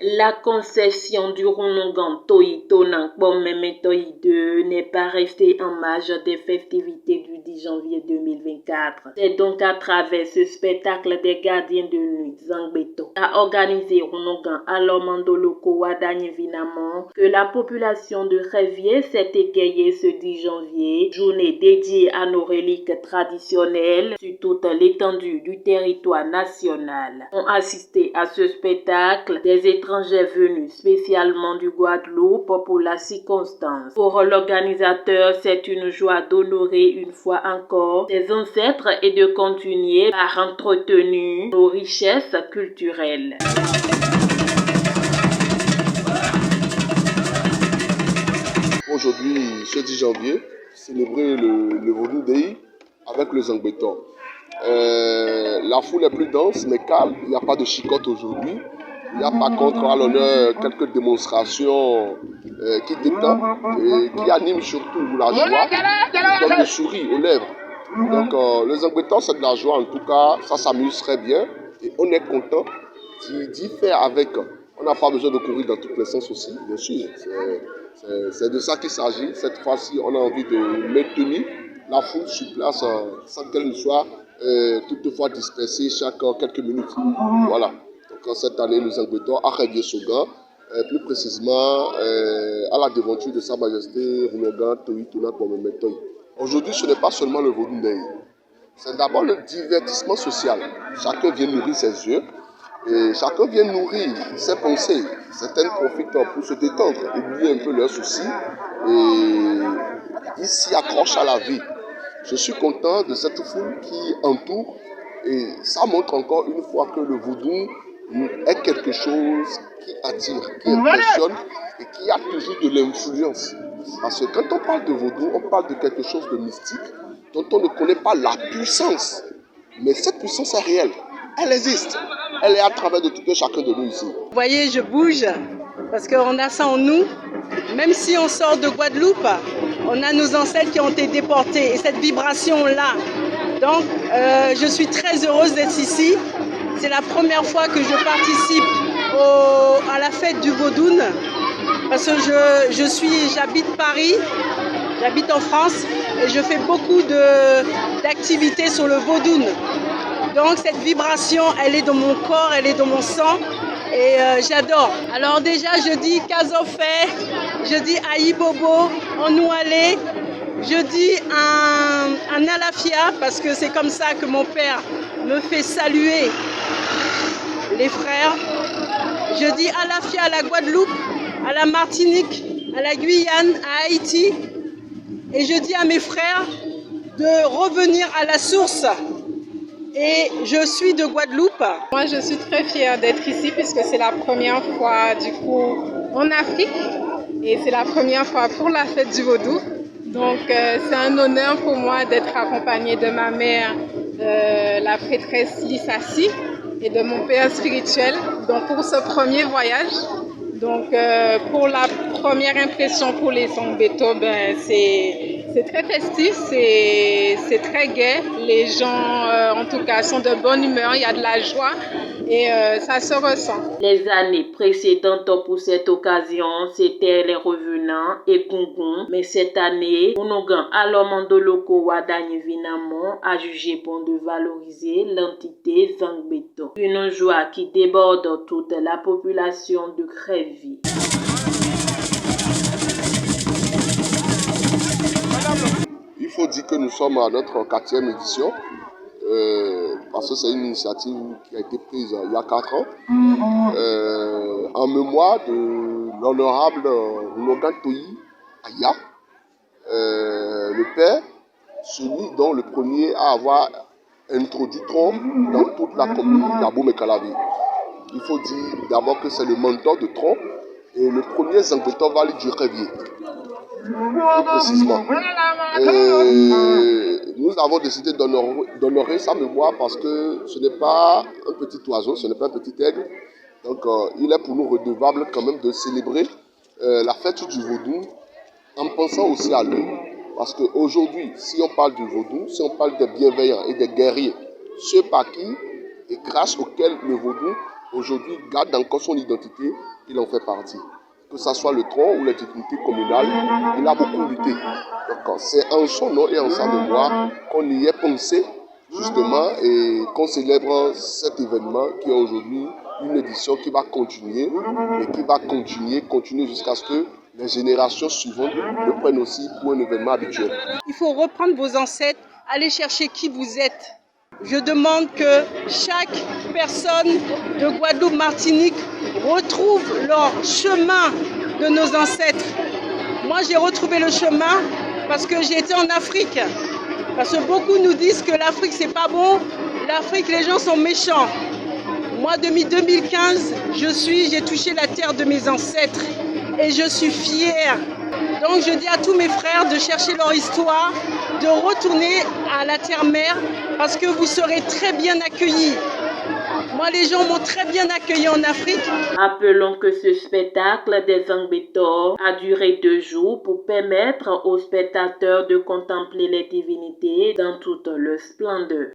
La concession du Rounogan Toyi Tonang Pomeme Toyi 2 n'est pas restée en marge des festivités du 10 janvier 2024. C'est donc à travers ce spectacle des gardiens de nuit Zangbeto a organisé Rounogan Alomandoloko Wadanye Vinamon que la population de Révier s'est égayée ce 10 janvier, journée dédiée à nos reliques traditionnelles sur toute l'étendue du territoire national. Ont assisté à ce spectacle des étrangers venus spécialement du Guadeloupe pour la circonstance. Pour l'organisateur, c'est une joie d'honorer une fois encore ses ancêtres et de continuer à entretenir nos richesses culturelles. Aujourd'hui, ce 10 janvier, célébrer le Vodou Day avec le Zangbeto. La foule est plus dense mais calme, il n'y a pas de chicotte aujourd'hui. Il y a par contre à l'honneur quelques démonstrations qui détendent et qui animent surtout la joie, qui donnent le sourire aux lèvres. Donc le Zangbeto c'est de la joie en tout cas, ça s'amuse très bien et on est content d'y faire avec. On n'a pas besoin de courir dans tous les sens aussi, bien sûr. C'est de ça qu'il s'agit. Cette fois-ci, on a envie de maintenir la foule sur place sans qu'elle ne soit toutefois dispersée chaque quelques minutes. Voilà. Donc cette année, nous invitons à Révier Soga, plus précisément à la devanture de Sa Majesté Rounogan Toyi Tonang Pomeme Toyi. Aujourd'hui, ce n'est pas seulement le Vodou Day. C'est d'abord le divertissement social. Chacun vient nourrir ses yeux. Et chacun vient nourrir ses pensées. Certaines profitent pour se détendre, oublier un peu leurs soucis et ils s'y accrochent à la vie. Je suis content de cette foule qui entoure et ça montre encore une fois que le vaudou est quelque chose qui attire, qui impressionne et qui a toujours de l'influence. Parce que quand on parle de vaudou, on parle de quelque chose de mystique dont on ne connaît pas la puissance. Mais cette puissance est réelle, elle existe. Elle est à travers de tout et chacun de nous ici. Vous voyez, je bouge parce qu'on a ça en nous. Même si on sort de Guadeloupe, on a nos ancêtres qui ont été déportés et cette vibration-là. Donc, je suis très heureuse d'être ici. C'est la première fois que je participe à la fête du Vaudoun parce que j'habite Paris, j'habite en France et je fais beaucoup d'activités sur le Vaudoun. Donc cette vibration, elle est dans mon corps, elle est dans mon sang et j'adore. Alors déjà, je dis Kazofé, je dis Aïbobo, Onoualé, je dis un Alafia parce que c'est comme ça que mon père me fait saluer les frères. Je dis Alafia à la Guadeloupe, à la Martinique, à la Guyane, à Haïti. Et je dis à mes frères de revenir à la source. Et je suis de Guadeloupe. Moi, je suis très fière d'être ici puisque c'est la première fois du coup en Afrique et c'est la première fois pour la fête du Vaudou. Donc, c'est un honneur pour moi d'être accompagnée de ma mère, la prêtresse Lissassi, et de mon père spirituel. Donc, pour ce premier voyage, donc pour la première impression pour les Zangbeto, ben, c'est très festif, c'est très gai. Les gens, en tout cas, sont de bonne humeur, il y a de la joie et ça se ressent. Les années précédentes pour cette occasion, c'était les revenants et Gungun. Mais cette année, Rounogan Alomandoloko Wadanye Vinamon a jugé bon de valoriser l'entité Zangbeto. Une joie qui déborde toute la population de Crévy. Il faut dire que nous sommes à notre 4e édition, parce que c'est une initiative qui a été prise il y a 4 ans, en mémoire de l'honorable Rounogan Toyi Aya, le père, celui dont le premier à avoir introduit Tron dans toute la commune d'Aboum et Calavi. Il faut dire d'abord que c'est le mentor de Tron et le premier Zangbeto Valley du Révier. Plus précisément. Et nous avons décidé d'honorer sa mémoire parce que ce n'est pas un petit oiseau, ce n'est pas un petit aigle. Donc il est pour nous redevable quand même de célébrer la fête du Vaudou en pensant aussi à lui. Parce qu'aujourd'hui, si on parle du Vaudou, si on parle des bienveillants et des guerriers, ceux par qui et grâce auxquels le Vaudou aujourd'hui garde encore son identité, il en fait partie. Que ce soit le tronc ou les divinités communales, il a beaucoup lutté. Donc c'est en son nom et en sa mémoire qu'on y est pensé justement et qu'on célèbre cet événement qui est aujourd'hui une édition qui va continuer et qui va continuer jusqu'à ce que les générations suivantes le prennent aussi pour un événement habituel. Il faut reprendre vos ancêtres, aller chercher qui vous êtes. Je demande que chaque personne de Guadeloupe, Martinique retrouve leur chemin de nos ancêtres. Moi, j'ai retrouvé le chemin parce que j'ai été en Afrique. Parce que beaucoup nous disent que l'Afrique, c'est pas bon. L'Afrique, les gens sont méchants. Moi, depuis 2015, j'ai touché la terre de mes ancêtres et je suis fière. Donc, je dis à tous mes frères de chercher leur histoire, de retourner à la terre-mère parce que vous serez très bien accueillis. Moi, les gens m'ont très bien accueilli en Afrique. Rappelons que ce spectacle des Zangbetor a duré 2 jours pour permettre aux spectateurs de contempler les divinités dans toute leur splendeur.